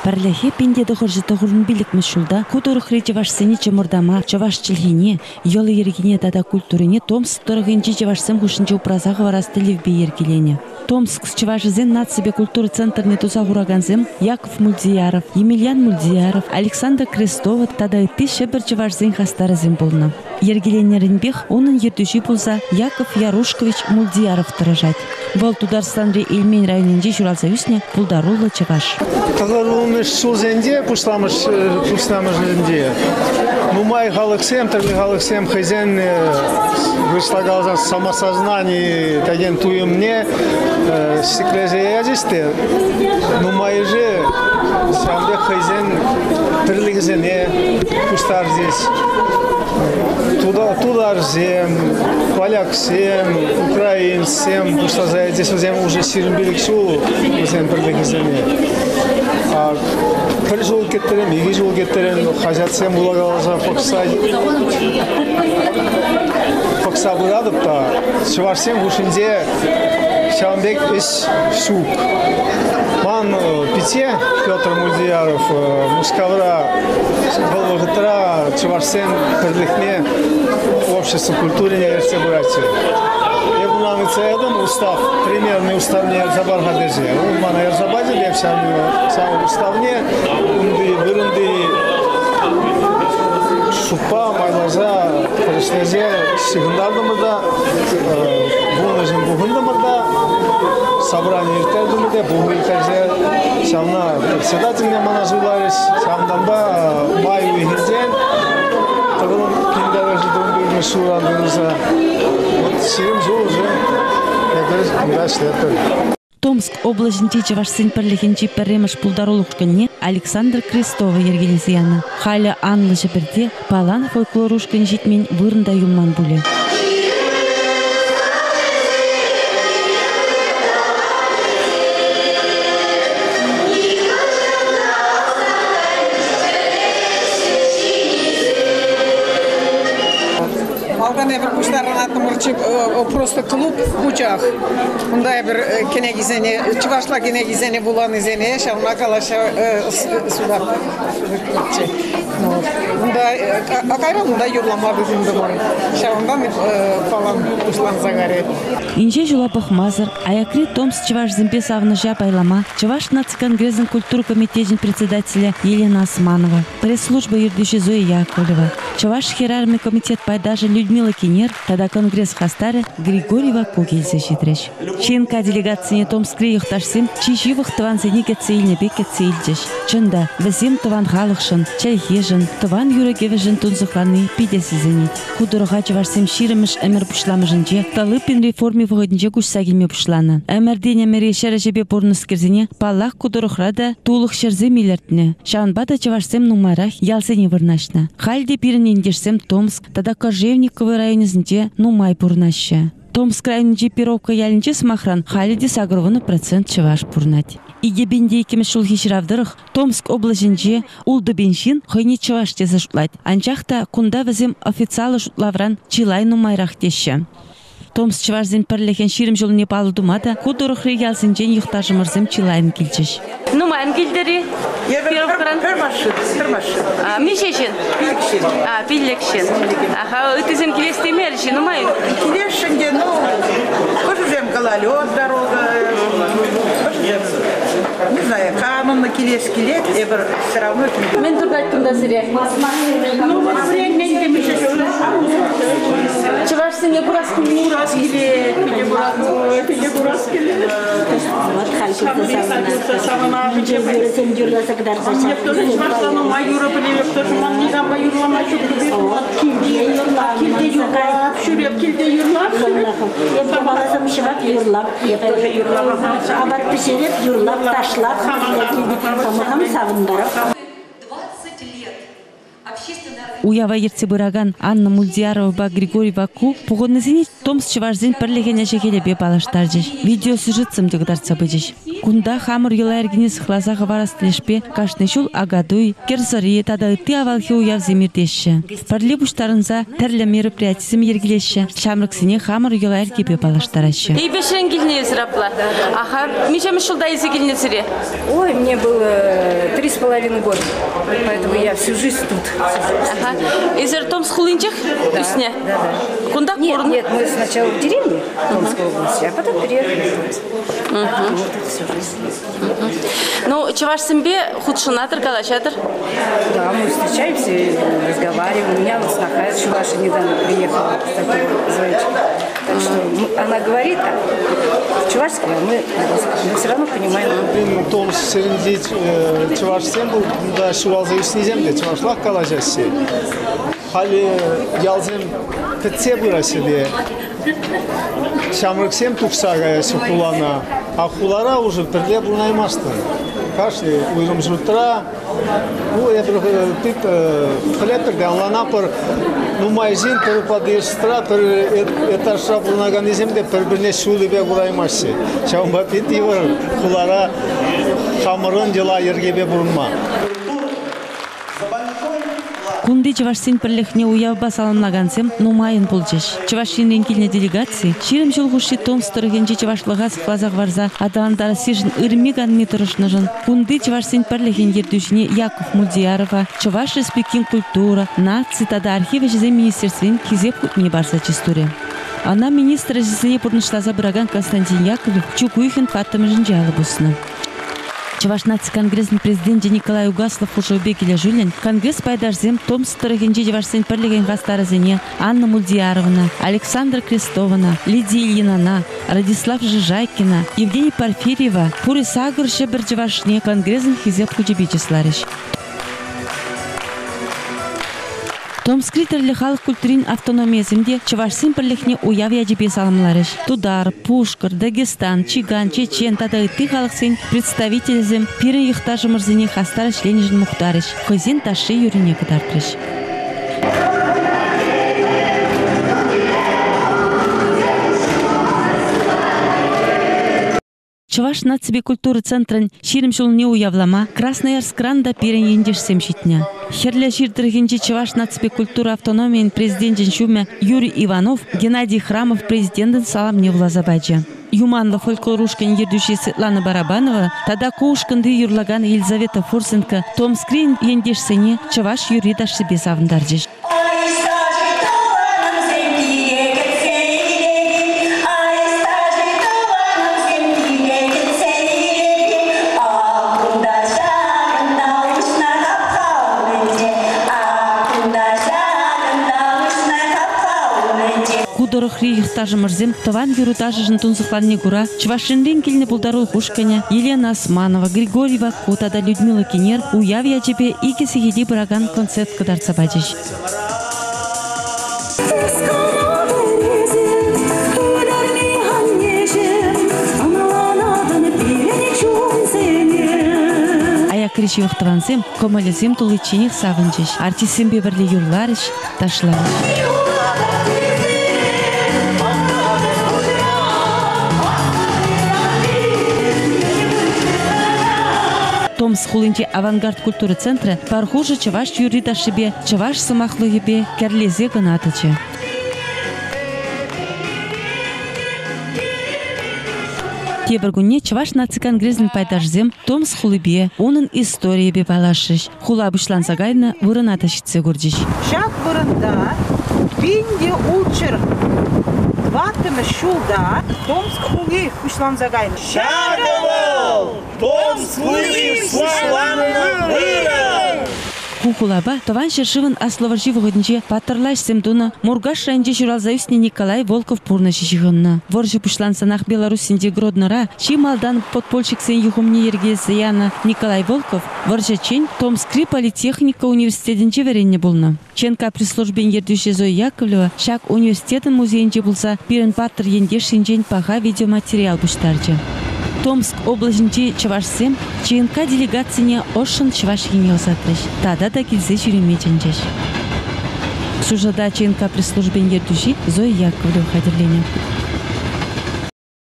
Парлахе пенде дохоржыты гурн билик мешулда, кудурых речевашсыне чемурдама, чаваш чилхине, йолы ергине тада культурине Томск торгенчи чавашсым хушинчи упразағы варасты левбе ергелене. Томск с чавашызен нацибе культуры центрне туза гураганзем Яков Мульдияров, Емельян Мульдияров, Александр Крестова тада итти шебер чавашзен хастаразен болна. Ергеленеринбех onun ертуши болса Яков Ярушкович Мульдияров тырыжать. Вол Тударстанри Ильмень районинче журалзависне пулдарулы чаваш. Тагарулмеш сулзенде пушламыш жеринде. Мумай галыксем, тагли галыксем хозяин вышлагал самосознание таген туемне стеклезе язисте. Мумай же самде хозяин терлигзене пустар здесь. Тударзем, поляксем, украинцем, пуста за здесь уже сиренбиликсу, зем терлигзене. Bir жол кеттерем, iki жол кеттерем, хазятсем улагаласа покса бурадып та, чувашсем гушинде Шамбек иш шук. Ман Пите Петр Мульдияров, Мускавра, Волгогатра, Чувашсем, Перлихне, общество культуры не версия бурати. Я был на этом устав, примерный устав не Эрзабар-Гадеже. Он мана Эрзабаде, я сам уставне, Бурунди, Шупа, Майлаза, Перешлезе, Сигундардамада, Бунажин Бугундамада, собрание Иртердумада, Бугуиртерзе, Шамна председательня Маназуларис, Шамдамба, Маю и Гинден, Таврон Киндаражи Думбирны Шурандыныза. Вот Сирим Жул уже, я говорю, Кираш Летер. Томск областинчи чавашсын перлихинчи перремеш пулдарулушканне Александр Крестова ергенезияна. Халя Анна Жеперде палан фольклорушкан житмен вырында юман буле. Просто клуб в Бучах. Онда bir kenegizene, Чувашла kenegizene bulan izene, şamna kalaşa suda. Онда akayran онда юрлама bizimde var. Şamdan falan uslan zagare. Инже жулапах мазар, аякри Томск Чуваш Земпесавна байлама, Чуваш нацконгрессен культуры комитетин председателя Елена Османова, пресс-служба юрдиши Зоя Яковлева, Чуваш херарный комитет пайдажа Людмила Кинер, тогда конгресс хастары Григорьева Кугельзе щедреш. Ченка делегации Томскре юхташсем, чиживых тован зенигеце ильнебеке цеильдеш. Чында, везем тован халыхшын, чайхежын, тован юрегевежын тунзыхланы пидеси зенит. Кудырға Чувашсем ширемеш эмер пушламыжынче, талыпин реформе вғыдынче кушса келме пушланы. Эмерден эмере шәрәжебе порныс керзене, паллах кудырықрада тулық шерзе милертіне. Шанбада Чувашсем нумарах ялсене вырнашна. Хальде пирен ендешсем Томск, тада Кожевниковы районезінде нумай пурнаща. Томск районынче пировка ялінче смахран халиде сагровыны процент Чуваш пурнать. Игебенде екемеш шул хишравдырых Томск облажынче улды беншин хойне Чуваш тезе шутлать. Анчахта кунда візем официалы шутлавран чилай нумайрах теші. Томск Чувашзен перлеген ширим жолу Непалы думада, кудурых регалсенчен юхтажымырзем чилайын келчеш. Нумайын келдері? Кырмашын. Мишешін? Пиллекшін. Үтізен келестемерші, нумайын? Келешінде, кожузем гололед дорога, не знаю, камынны келес келет, ебір все равно... Мен тұрдайттым да сірек. Чувашсынге бурас келет. Бурас келет, пине бурас келет. Вот хальчик савана. Жүресен жүрласа кадар саша. Мне тоже Чувашстану майора білевек, тоже мам не дам майорлама жүгірді. Келде юрлап, шүреп, келде юрлап. Епті баласым шыбап юрлап. Абат пішереп, юрлап, ташлап. Самахам савындарып. 20 лет общественная уява ерте быраган Анна Мульдиярова Григорий Ваку погоднызыне Томск чывашзен пірлеген әжекелебе балаштар жеш. Видео сюжетсым дегдарца быжеш. Кунда хамыр ела эргенес хлазаға барастылешпе кашны шул агадуй, керсори тада ыты авалхи уяв земирдеші. Парле буштарынза тәрлі мероприятизм ергелеші. Шамрыксыне хамыр ела эргебе балаштарашы. И бешен гильнез рапла. Ага, мишем шулда изи гильнезире. Ой, мне было 3,5 года, поэтому я всю жизнь тут. Ага. Изер Томск хулинчик? Да, Усне? да. Кунда Нет, корн? нет, мы сначала в деревне Томской области, а потом переехали. Вот это всю жизнь. Ну, чувашсембе худшинатор, калачатор? Да, мы встречаемся, разговариваем. У меня вот сноха из Чуваши недавно приехала, кстати, звоночка. Так что она говорит чувашский, а мы все равно понимаем. Томск серендит чувашсем был, да, шувалза юснизем, чувашлах калажаси. Хали ялзем тце была себе. Шамрыксем туксага сухулана, а хулара уже перле был наймастер. Кашли уйрым жутра, ну я пип хлебер ганлана пар, ну майзин пер подъездра пер это шабл на ганиземде пер бирне шулы бе гураймаси. Шамба питивар хулара хамрон дела ергебе бурма. Кунды Чувашсен пірлехне уявба саламлагансем нумайын пулчеш. Чувашин ренкильне делегации ширим жолгуши Томск тұргенже Чувашлыға сықлазақ варза адаландары сижін үрмиган метрышныжын. Кунды Чувашсен пірлехен ердушіне Яков Мульдиярова, Чуваш респектин культура, наци тада архивы жезе министерствен кизеп хутне барса чистуре. Она министра жезіне пұрнышлаза бұраган Константин Яковлев чукуйхен фаттымыжын жалы бұсыны. Чуваш наци конгрессын президенті Николай Угаслов ушылбекелі жүлін конгресс пайдажзем Томск тұрғенже Чувашсен пірлеген ғастарызыне Анна Мульдияровна, Александра Крестована, Лидия Ильинана, Радислав Жижайкина, Евгений Порфирьева, Пуры Сагыршы бір Чувашне конгрессын хизеп хучебечесларыш. Томск литерлі халық культурин автономиясымде Чувашсен пірлехне уяв ядебе салымларыш. Тудар, Пушкар, Дагестан, Чиган, Чечен, тада ыты халықсын представителізім пирі ихтажы мұрзыне хастарыш ленежін мұқтарыш. Хызен ташы юрине кыдартырыш. Чуваш нацибе культуры центрын ширим шулне уявлама Красноярскран да пирен ендешсем шитня. Херля ширдыргенче Чуваш нацибе культура автономиян президентін шуме Юрий Иванов, Геннадий Храмов президентін саламне влазабайджа. Юманла фольклорушкан ердуши Светлана Барабанова, тада коушканды юрлаган Елизавета Фурсенко, Томскрин ендешсене Чуваш Юрий дашсебе савындарджиш. Кудорохри ихтажы мырзем таван юрутажы жынтун сыхланне гура Чувашин ренкельне булдарул хушканя Елена Османова, Григорий Ваку, тада Людмила Кинер уяв ячепе ике сихиди браган концерт кадарца бачиш. Аякрич юхтавансем комалесем тулычиних савынчиш. Артисем беберли юрларыш ташларыш. Томск хулинче авангард культуры центра пархужа Чуваш Юрий дашибе, Чуваш самахлыгебе керлезе гынатычы. Тебергуне Чуваш наци конгрессын пайдажзем Томск хулыбе, onun историябе балашыш. Хула бышланса гайна вырына тащитсе гурдиш. Шак вырында, бинде учыр, ватымы шулда, Томск хули бышланса гайна. Шаговал! Томск хули бышланса гайна! Кухулаба таван шершивын асловаржи вогоднче патырлаш семдуна Мургаш районче Журалзаюсне Николай Волков пурна шишихынна. Воржи пушлансанах Беларусинде Гроднора чи малдан подпольщик сен юхумне ергесі яна Николай Волков воржа чень Томскри политехника университетінче веренне булна. Ченка при службен ердюше Зоя Яковлева шак университетін музейінче булса пирен паттыр ендеш шинчен паха видеоматериал буштарчы. Томск облачинче Чувашсем ЧНК делегацияне ошын Чуваш енел затрыш. Тада да келсе жүремеченчеш. Сужада ЧНК пресс-службе Ердюжи Зоя Яковлева хадерление.